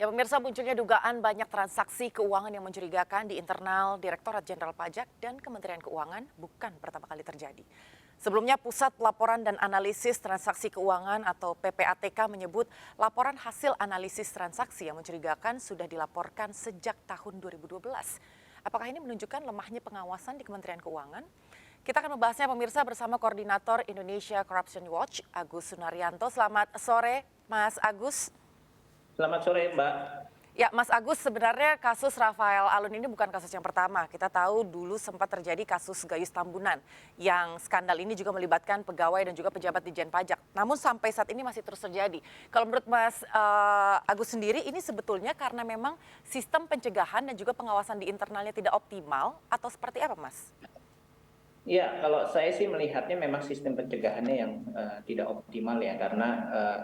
Ya pemirsa, munculnya dugaan banyak transaksi keuangan yang mencurigakan di internal Direktorat Jenderal Pajak dan Kementerian Keuangan bukan pertama kali terjadi. Sebelumnya Pusat Pelaporan dan Analisis Transaksi Keuangan atau PPATK menyebut laporan hasil analisis transaksi yang mencurigakan sudah dilaporkan sejak tahun 2012. Apakah ini menunjukkan lemahnya pengawasan di Kementerian Keuangan? Kita akan membahasnya pemirsa bersama Koordinator Indonesia Corruption Watch, Agus Sunaryanto. Selamat sore, Mas Agus. Selamat sore, Mbak. Ya, Mas Agus, sebenarnya kasus Rafael Alun ini bukan kasus yang pertama. Kita tahu dulu sempat terjadi kasus Gayus Tambunan yang skandal ini juga melibatkan pegawai dan juga pejabat Ditjen Pajak. Namun sampai saat ini masih terus terjadi. Kalau menurut Mas Agus sendiri, ini sebetulnya karena memang sistem pencegahan dan juga pengawasan di internalnya tidak optimal atau seperti apa, Mas? Ya, kalau saya sih melihatnya memang sistem pencegahannya yang tidak optimal ya, karena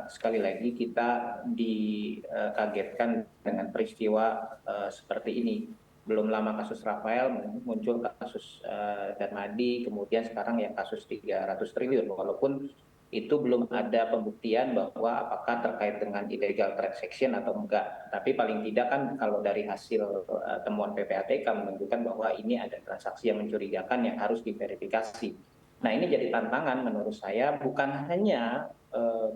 sekali lagi kita dikagetkan dengan peristiwa seperti ini. Belum lama kasus Rafael muncul kasus Darmadi, kemudian sekarang yang kasus 300 triliun, walaupun itu belum ada pembuktian bahwa apakah terkait dengan illegal transaction atau enggak. Tapi paling tidak kan kalau dari hasil temuan PPATK menunjukkan bahwa ini ada transaksi yang mencurigakan yang harus diverifikasi. Nah, ini jadi tantangan menurut saya bukan hanya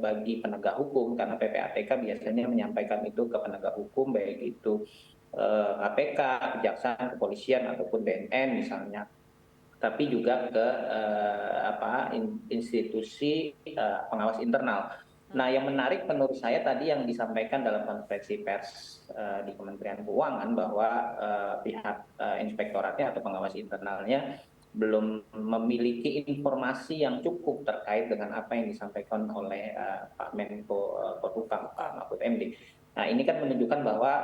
bagi penegak hukum, karena PPATK biasanya menyampaikan itu ke penegak hukum, baik itu KPK, Kejaksaan, Kepolisian ataupun BNN misalnya, tapi juga ke institusi pengawas internal. Nah, yang menarik menurut saya tadi yang disampaikan dalam konferensi pers di Kementerian Keuangan bahwa pihak inspektoratnya atau pengawas internalnya belum memiliki informasi yang cukup terkait dengan apa yang disampaikan oleh Pak Menko Polhukam, Pak Mahfud MD. Nah, ini kan menunjukkan bahwa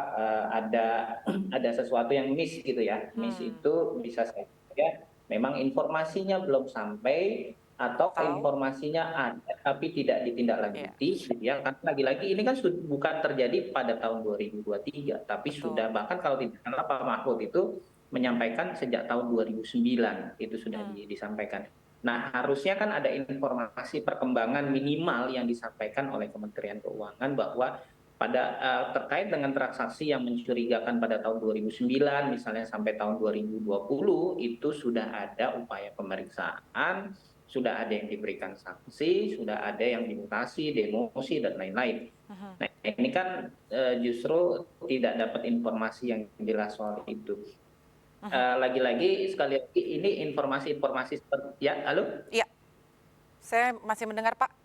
ada sesuatu yang miss gitu ya. Miss itu bisa saja memang informasinya belum sampai atau informasinya ada tapi tidak ditindaklanjuti, gitu ya. Karena lagi-lagi ini kan bukan terjadi pada tahun 2023, tapi sudah, bahkan kalau tidak salah Pak Mahfud itu menyampaikan sejak tahun 2009 itu sudah disampaikan. Nah, harusnya kan ada informasi perkembangan minimal yang disampaikan oleh Kementerian Keuangan bahwa pada terkait dengan transaksi yang mencurigakan pada tahun 2009 misalnya sampai tahun 2020 itu sudah ada upaya pemeriksaan, sudah ada yang diberikan sanksi, sudah ada yang dimutasi, demosi dan lain-lain. Nah, ini kan justru tidak dapat informasi yang jelas soal itu. Lagi-lagi sekali lagi ini informasi-informasi seperti ya, halo? Iya, saya masih mendengar, Pak.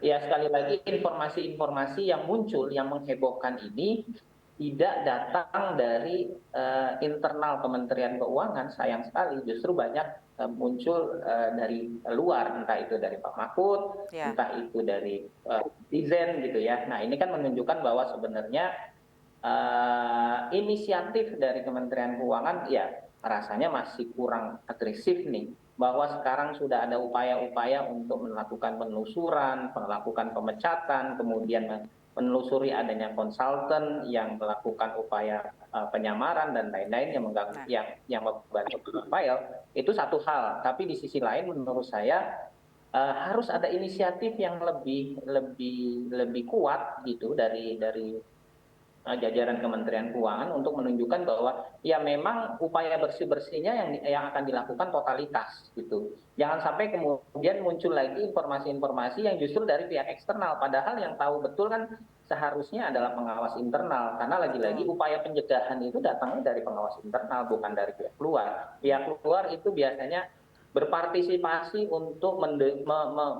Ya, sekali lagi informasi-informasi yang muncul yang menghebohkan ini tidak datang dari internal Kementerian Keuangan, sayang sekali. Justru banyak muncul dari luar, entah itu dari Pak Mahfud, entah itu dari netizen gitu ya. Nah, ini kan menunjukkan bahwa sebenarnya inisiatif dari Kementerian Keuangan ya rasanya masih kurang agresif nih, bahwa sekarang sudah ada upaya-upaya untuk melakukan penelusuran, melakukan pemecatan, kemudian menelusuri adanya konsultan yang melakukan upaya penyamaran dan lain-lain yang mengganggu, yang membantu file, itu satu hal. Tapi di sisi lain menurut saya harus ada inisiatif yang lebih kuat gitu dari jajaran Kementerian Keuangan untuk menunjukkan bahwa ya memang upaya bersih-bersihnya yang akan dilakukan totalitas gitu. Jangan sampai kemudian muncul lagi informasi-informasi yang justru dari pihak eksternal, padahal yang tahu betul kan seharusnya adalah pengawas internal, karena lagi-lagi upaya pencegahan itu datangnya dari pengawas internal, bukan dari pihak luar. Pihak luar itu biasanya berpartisipasi untuk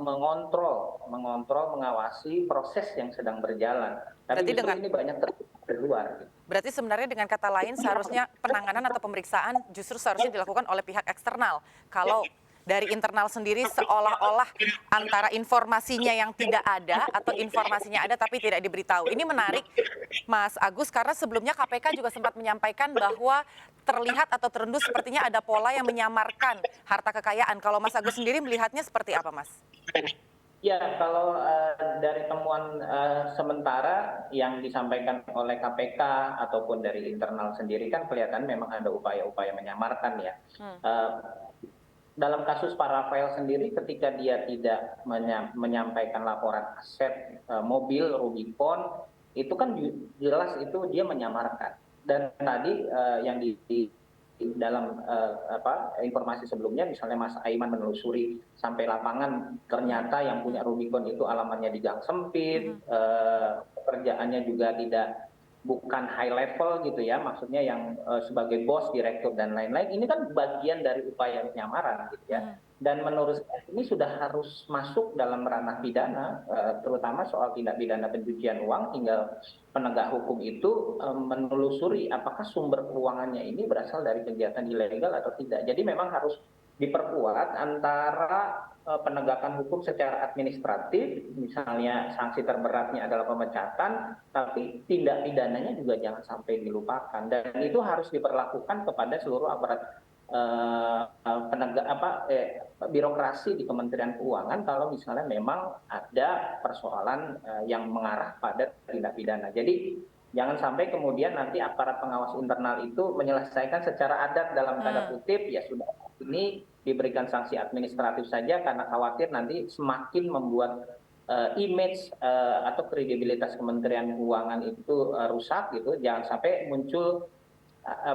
mengontrol, mengawasi proses yang sedang berjalan. Tapi justru ini banyak dari luar. Berarti sebenarnya dengan kata lain seharusnya penanganan atau pemeriksaan justru seharusnya dilakukan oleh pihak eksternal. Kalau dari internal sendiri seolah-olah antara informasinya yang tidak ada atau informasinya ada tapi tidak diberitahu. Ini menarik, Mas Agus, karena sebelumnya KPK juga sempat menyampaikan bahwa terlihat atau terendus sepertinya ada pola yang menyamarkan harta kekayaan. Kalau Mas Agus sendiri melihatnya seperti apa, Mas? Ya, kalau dari temuan sementara yang disampaikan oleh KPK ataupun dari internal sendiri kan kelihatan memang ada upaya-upaya menyamarkan ya. dalam kasus Pak Rafael sendiri ketika dia tidak menyampaikan laporan aset mobil Rubicon itu kan jelas itu dia menyamarkan. Dan tadi yang di dalam informasi sebelumnya misalnya Mas Aiman menelusuri sampai lapangan ternyata yang punya Rubicon itu alamannya di gang sempit, pekerjaannya juga bukan high level gitu ya, maksudnya yang sebagai bos, direktur dan lain-lain. Ini kan bagian dari upaya penyamaran gitu ya. Dan menurut saya ini sudah harus masuk dalam ranah pidana, terutama soal tindak pidana pencucian uang. Tinggal penegak hukum itu menelusuri apakah sumber keuangannya ini berasal dari kegiatan ilegal atau tidak. Jadi memang harus diperkuat antara penegakan hukum secara administratif, misalnya sanksi terberatnya adalah pemecatan, tapi tindak pidananya juga jangan sampai dilupakan. Dan itu harus diperlakukan kepada seluruh aparat penegak birokrasi di Kementerian Keuangan kalau misalnya memang ada persoalan yang mengarah pada tindak pidana. Jadi jangan sampai kemudian nanti aparat pengawas internal itu menyelesaikan secara adat dalam tanda kutip, ya sudah ini diberikan sanksi administratif saja karena khawatir nanti semakin membuat image atau kredibilitas Kementerian Keuangan itu rusak gitu. Jangan sampai muncul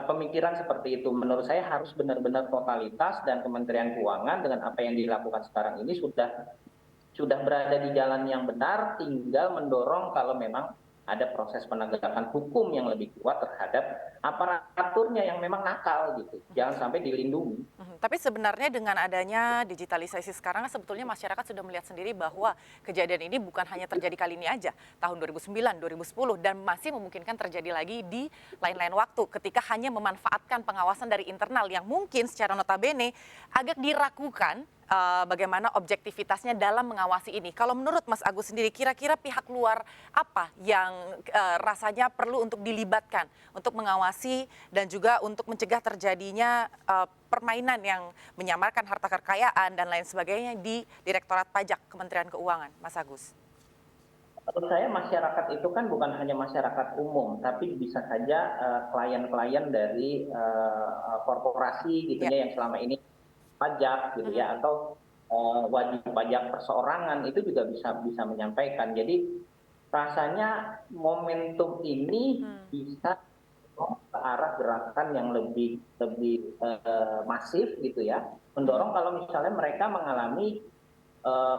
pemikiran seperti itu. Menurut saya harus benar-benar totalitas, dan Kementerian Keuangan dengan apa yang dilakukan sekarang ini sudah berada di jalan yang benar, tinggal mendorong kalau memang ada proses penegakan hukum yang lebih kuat terhadap aparaturnya yang memang nakal gitu. Jangan sampai dilindungi. Tapi sebenarnya dengan adanya digitalisasi sekarang sebetulnya masyarakat sudah melihat sendiri bahwa kejadian ini bukan hanya terjadi kali ini aja, tahun 2009, 2010 dan masih memungkinkan terjadi lagi di lain-lain waktu ketika hanya memanfaatkan pengawasan dari internal yang mungkin secara notabene agak diragukan bagaimana objektivitasnya dalam mengawasi ini. Kalau menurut Mas Agus sendiri, kira-kira pihak luar apa yang rasanya perlu untuk dilibatkan untuk mengawasi dan juga untuk mencegah terjadinya permainan yang menyamarkan harta kekayaan dan lain sebagainya di Direktorat Pajak Kementerian Keuangan, Mas Agus? Menurut saya masyarakat itu kan bukan hanya masyarakat umum, tapi bisa saja klien-klien dari korporasi gitu ya yang selama ini pajak gitu ya, atau wajib pajak perseorangan itu juga bisa menyampaikan. Jadi rasanya momentum ini bisa ke arah gerakan yang lebih masif gitu ya, mendorong kalau misalnya mereka mengalami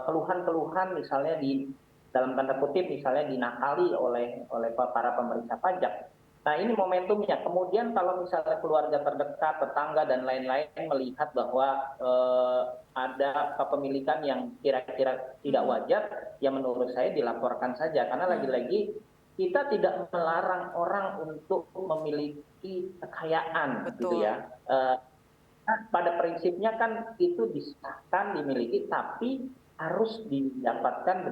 keluhan-keluhan misalnya di dalam tanda kutip misalnya dinakali oleh para pemerintah pajak. Nah ini momentumnya. Kemudian kalau misalnya keluarga terdekat, tetangga dan lain-lain melihat bahwa ada kepemilikan yang kira-kira tidak wajar, ya menurut saya dilaporkan saja. Karena lagi-lagi kita tidak melarang orang untuk memiliki kekayaan, gitu ya. Pada prinsipnya kan itu disahkan, dimiliki, tapi harus didapatkan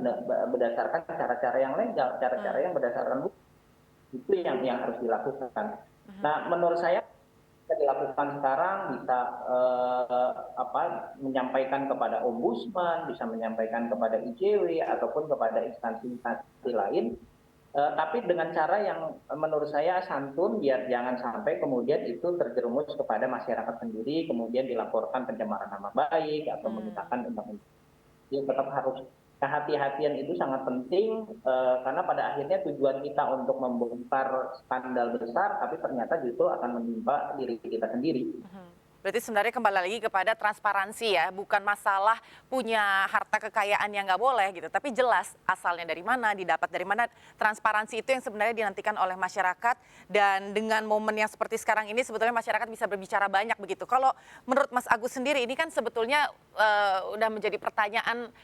berdasarkan cara-cara yang legal, cara-cara yang berdasarkan hukum. Itu yang harus dilakukan. Nah, menurut saya bisa dilakukan sekarang, bisa menyampaikan kepada ombudsman, bisa menyampaikan kepada ICW ataupun kepada instansi-instansi lain, tapi dengan cara yang menurut saya santun, biar jangan sampai kemudian itu terjerumus kepada masyarakat sendiri, kemudian dilaporkan pencemaran nama baik atau menggunakan undang-undang. Jadi tetap harus kehati-hatian itu sangat penting, karena pada akhirnya tujuan kita untuk membongkar skandal besar, tapi ternyata justru akan menimpa diri kita sendiri. Berarti sebenarnya kembali lagi kepada transparansi ya, bukan masalah punya harta kekayaan yang nggak boleh gitu, tapi jelas asalnya dari mana, didapat dari mana. Transparansi itu yang sebenarnya dinantikan oleh masyarakat, dan dengan momen yang seperti sekarang ini sebetulnya masyarakat bisa berbicara banyak begitu. Kalau menurut Mas Agus sendiri ini kan sebetulnya udah menjadi pertanyaan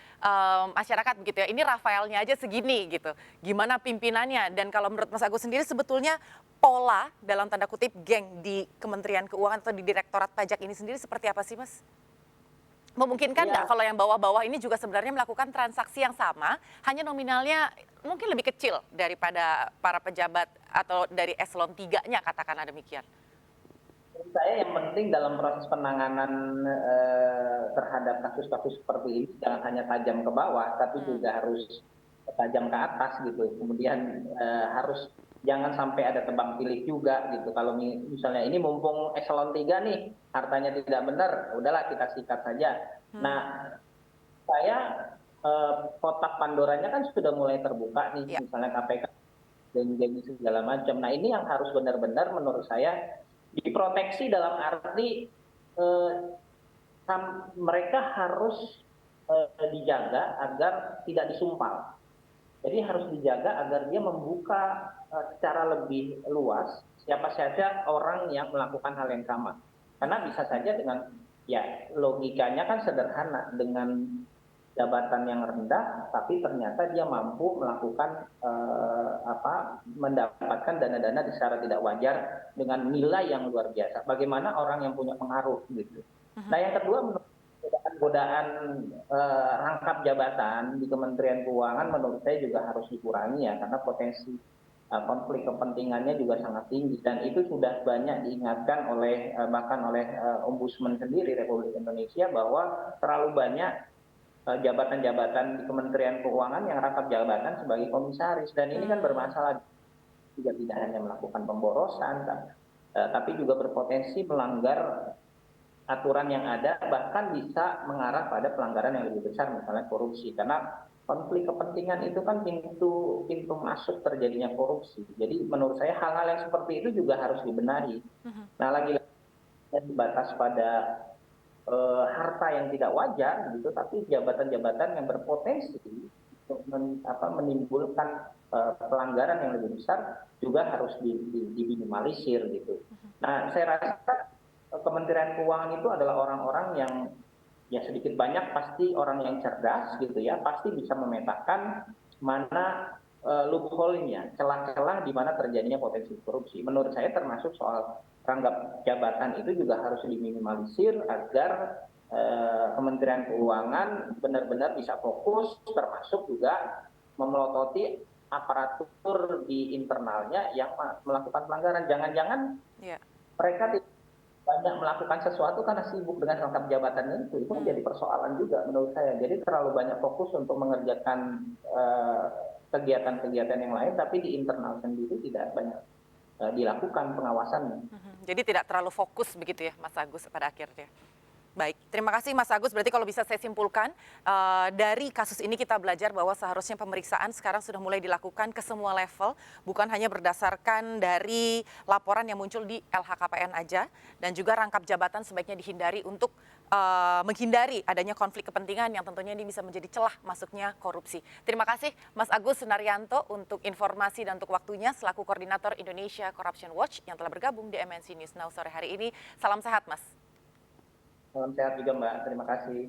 masyarakat begitu ya, ini Rafaelnya aja segini gitu, gimana pimpinannya? Dan kalau menurut Mas Agus sendiri sebetulnya pola dalam tanda kutip geng di Kementerian Keuangan atau di Direktorat Pajak ini sendiri seperti apa sih, Mas? Memungkinkan nggak kalau yang bawah-bawah ini juga sebenarnya melakukan transaksi yang sama, hanya nominalnya mungkin lebih kecil daripada para pejabat atau dari eselon 3-nya, katakanlah demikian? Menurut saya yang penting dalam proses penanganan terhadap kasus-kasus seperti ini jangan hanya tajam ke bawah, tapi juga harus tajam ke atas gitu. Kemudian harus jangan sampai ada tebang pilih juga gitu. Kalau misalnya ini mumpung eselon 3 nih, hartanya tidak benar, udahlah kita sikat saja. Nah, saya kotak Pandoranya kan sudah mulai terbuka nih, Ya. misalnya KPK dan segala macam. Nah, ini yang harus benar-benar menurut saya diproteksi dalam arti eh, mereka harus dijaga agar tidak disumpal. Jadi harus dijaga agar dia membuka secara lebih luas siapa saja orang yang melakukan hal yang sama. Karena bisa saja dengan ya logikanya kan sederhana, dengan jabatan yang rendah tapi ternyata dia mampu melakukan mendapatkan dana-dana secara tidak wajar dengan nilai yang luar biasa. Bagaimana orang yang punya pengaruh gitu. Nah, yang kedua, menurut godaan rangkap jabatan di Kementerian Keuangan menurut saya juga harus dikurangi ya, karena potensi konflik kepentingannya juga sangat tinggi, dan itu sudah banyak diingatkan oleh bahkan oleh Ombudsman sendiri Republik Indonesia bahwa terlalu banyak jabatan-jabatan di Kementerian Keuangan yang rangkap jabatan sebagai komisaris, dan ini kan bermasalah, juga tidak hanya melakukan pemborosan tapi juga berpotensi melanggar aturan yang ada, bahkan bisa mengarah pada pelanggaran yang lebih besar, misalnya korupsi. Karena konflik kepentingan itu kan pintu masuk terjadinya korupsi. Jadi menurut saya hal-hal yang seperti itu juga harus dibenahi. Nah, lagi-lagi batas pada harta yang tidak wajar gitu, tapi jabatan-jabatan yang berpotensi untuk menimbulkan pelanggaran yang lebih besar juga harus diminimalisir gitu. Nah, saya rasa Kementerian Keuangan itu adalah orang-orang yang ya sedikit banyak pasti orang yang cerdas gitu ya, pasti bisa memetakan mana loophole-nya, celah-celah di mana terjadinya potensi korupsi. Menurut saya termasuk soal rangkap jabatan itu juga harus diminimalisir agar Kementerian Keuangan benar-benar bisa fokus, termasuk juga memelototi aparatur di internalnya yang melakukan pelanggaran. Jangan-jangan mereka banyak melakukan sesuatu karena sibuk dengan rangkap jabatan itu menjadi persoalan juga menurut saya. Jadi terlalu banyak fokus untuk mengerjakan kegiatan-kegiatan yang lain, tapi di internal sendiri tidak banyak dilakukan pengawasannya. Jadi tidak terlalu fokus begitu ya Mas Agus pada akhirnya. Baik, terima kasih Mas Agus. Berarti kalau bisa saya simpulkan, dari kasus ini kita belajar bahwa seharusnya pemeriksaan sekarang sudah mulai dilakukan ke semua level, bukan hanya berdasarkan dari laporan yang muncul di LHKPN aja, dan juga rangkap jabatan sebaiknya dihindari untuk menghindari adanya konflik kepentingan yang tentunya ini bisa menjadi celah masuknya korupsi. Terima kasih Mas Agus Sunaryanto untuk informasi dan untuk waktunya selaku Koordinator Indonesia Corruption Watch yang telah bergabung di MNC News Now sore hari ini. Salam sehat Mas. Salam sehat juga Mbak, terima kasih.